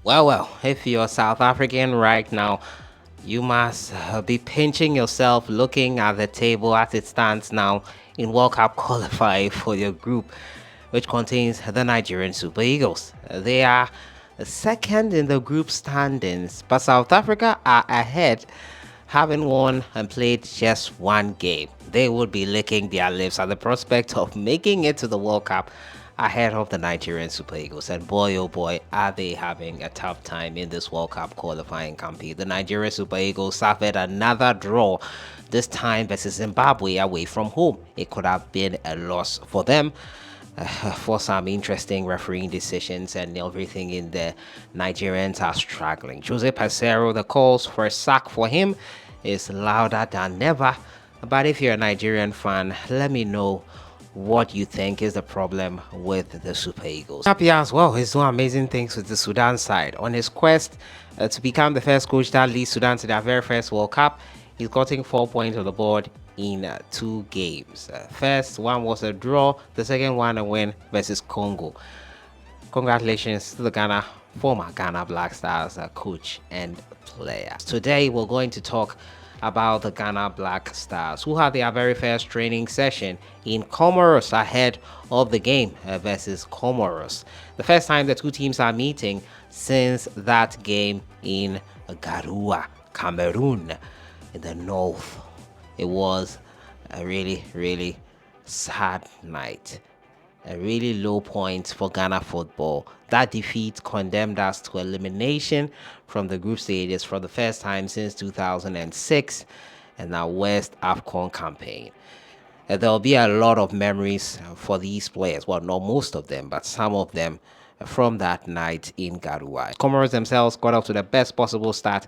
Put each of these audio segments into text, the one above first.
Well, if you're South African right now, you must be pinching yourself looking at the table as it stands now in World Cup qualifying for your group, which contains the Nigerian Super Eagles. They are second in the group standings, but South Africa are ahead, having won and played just one game. They would be licking their lips at the prospect of making it to the World Cup ahead of the Nigerian Super Eagles. And boy, oh boy, are they having a tough time in this World Cup qualifying campaign. The Nigerian Super Eagles suffered another draw, this time versus Zimbabwe away from home. It could have been a loss for them. For some interesting refereeing decisions and everything in the Nigerians are struggling. Jose Pesero, the calls for a sack for him is louder than ever. But if you're a Nigerian fan, let me know what you think is the problem with the Super Eagles. Happy as well, he's doing amazing things with the Sudan side. On his quest to become the first coach that leads Sudan to their very first World Cup, he's gotten 4 points on the board in 2 games. First one was a draw, the second one a win versus Congo. Congratulations to the former Ghana Black Stars coach and player. Today we're going to talk about the Ghana Black Stars, who had their very first training session in Comoros ahead of the game versus Comoros. The first time the two teams are meeting since that game in Garoua, Cameroon, in the north. It was a really sad night. A really low point for Ghana football. That defeat condemned us to elimination from the group stages for the first time since 2006 and our West AFCON campaign. There'll be a lot of memories for these players. Well, not most of them, but some of them from that night in Garoua. Comoros themselves got off to the best possible start.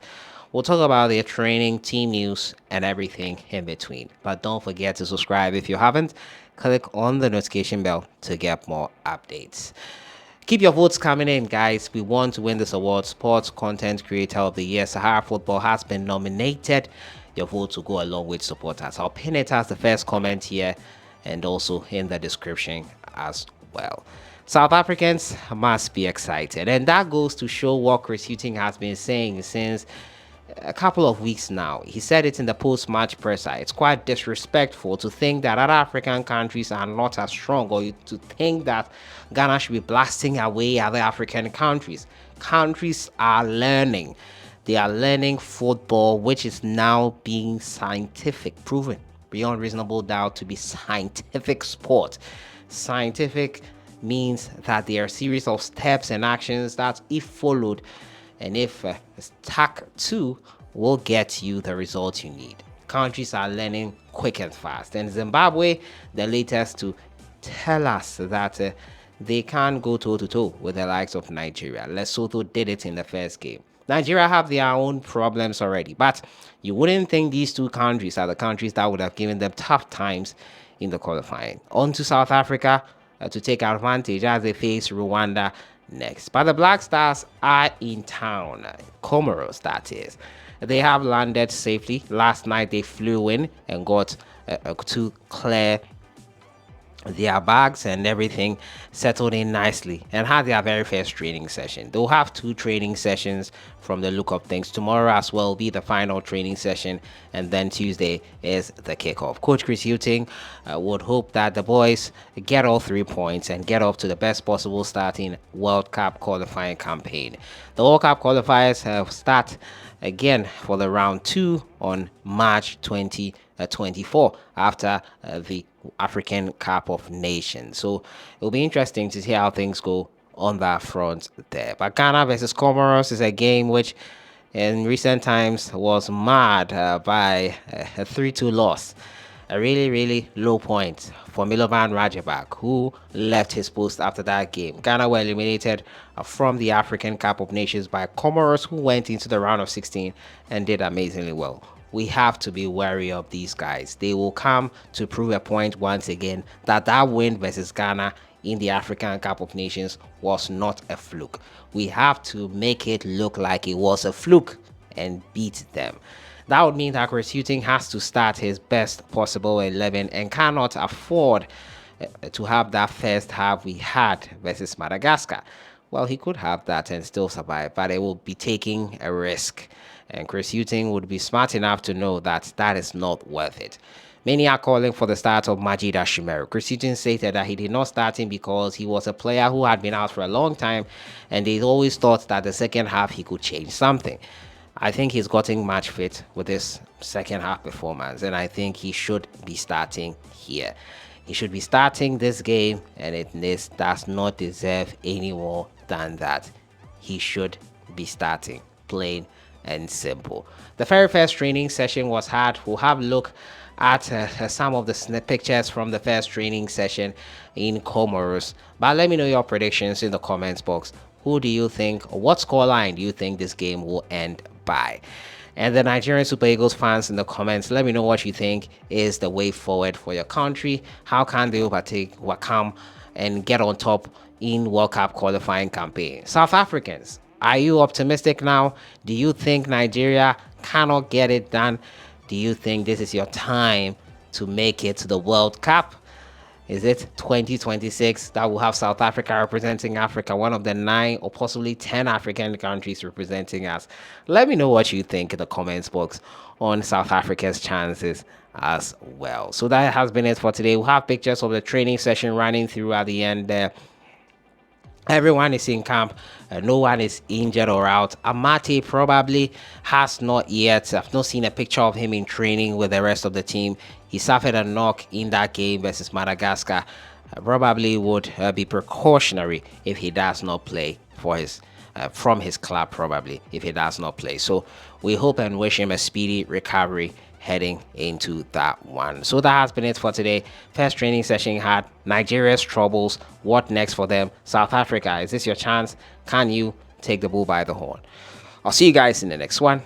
We'll talk about their training, team news, and everything in between. But don't forget to subscribe if you haven't. Click on the notification bell to get more updates. Keep your votes coming in, guys. We want to win this award. Sports Content Creator of the Year, Sahara Football, has been nominated. Your votes will go along with supporters. I'll pin it as the first comment here and also in the description as well. South Africans must be excited, and that goes to show what Chris Hughton has been saying since a couple of weeks now. He said it in the post-match presser. It's quite disrespectful to think that other African countries are not as strong, or to think that Ghana should be blasting away other African countries. Countries are learning. They are learning football, which is now being scientific, proven beyond reasonable doubt to be scientific sport. Scientific means that there are a series of steps and actions that, if followed and if stuck to, will get you the results you need. Countries are learning quick and fast, and Zimbabwe, the latest to tell us that they can't go toe-to-toe with the likes of Nigeria. Lesotho did it in the first game. Nigeria have their own problems already, but you wouldn't think these two countries are the countries that would have given them tough times in the qualifying. On to South Africa to take advantage as they face Rwanda next. But the Black Stars are in town, Comoros that is. They have landed safely. Last night they flew in and got to clear their bags and everything settled in nicely and had their very first training session. They'll have 2 training sessions from the look of things. Tomorrow as well will be the final training session, and then Tuesday is the kickoff. Coach Chris Hughton would hope that the boys get all 3 points and get off to the best possible start in World Cup qualifying campaign. The World Cup qualifiers have start again for the round 2 on March 2024 after the African Cup of Nations. So it'll be interesting to see how things go on that front there. But Ghana versus Comoros is a game which in recent times was marred by a 3-2 loss. A really low point for Milovan Rajabak, who left his post after that game. Ghana were eliminated from the African Cup of Nations by Comoros, who went into the round of 16 and did amazingly well. We have to be wary of these guys. They will come to prove a point once again that win versus Ghana in the African Cup of Nations was not a fluke. We have to make it look like it was a fluke and beat them. That would mean that Chris Hughton has to start his best possible 11 and cannot afford to have that first half we had versus Madagascar, well, he could have that and still survive, but it will be taking a risk. And Chris Hughton would be smart enough to know that that is not worth it. Many are calling for the start of Majid Ashimeru. Chris Hughton stated that he did not start him because he was a player who had been out for a long time, and they always thought that the second half he could change something. I think he's gotten match fit with this second half performance, and I think he should be starting here. He should be starting this game, and does not deserve any more than that. He should be starting, plain and simple. The very first training session was had. We'll have a look at some of the pictures from the first training session in Comoros. But let me know your predictions in the comments box. Who do you think, or what scoreline do you think this game will end by? And the Nigerian Super Eagles fans in the comments, let me know what you think is the way forward for your country. How can they overcome and get on top in World Cup qualifying campaign? South Africans, are you optimistic now? Do you think Nigeria cannot get it done? Do you think this is your time to make it to the World Cup? Is it 2026 that will have South Africa representing Africa, one of the 9 or possibly 10 African countries representing us? Let me know what you think in the comments box on South Africa's chances as well. So that has been it for today. We'll have pictures of the training session running through at the end there. Everyone is in camp. No one is injured or out. Amate probably has not yet. I've not seen a picture of him in training with the rest of the team. He suffered a knock in that game versus Madagascar. Probably would be precautionary if he does not play for his from his club, probably if he does not play. So we hope and wish him a speedy recovery heading into that one. So that has been it for today. First training session had Nigeria's troubles. What next for them? South Africa, is this your chance? Can you take the bull by the horn? I'll see you guys in the next one.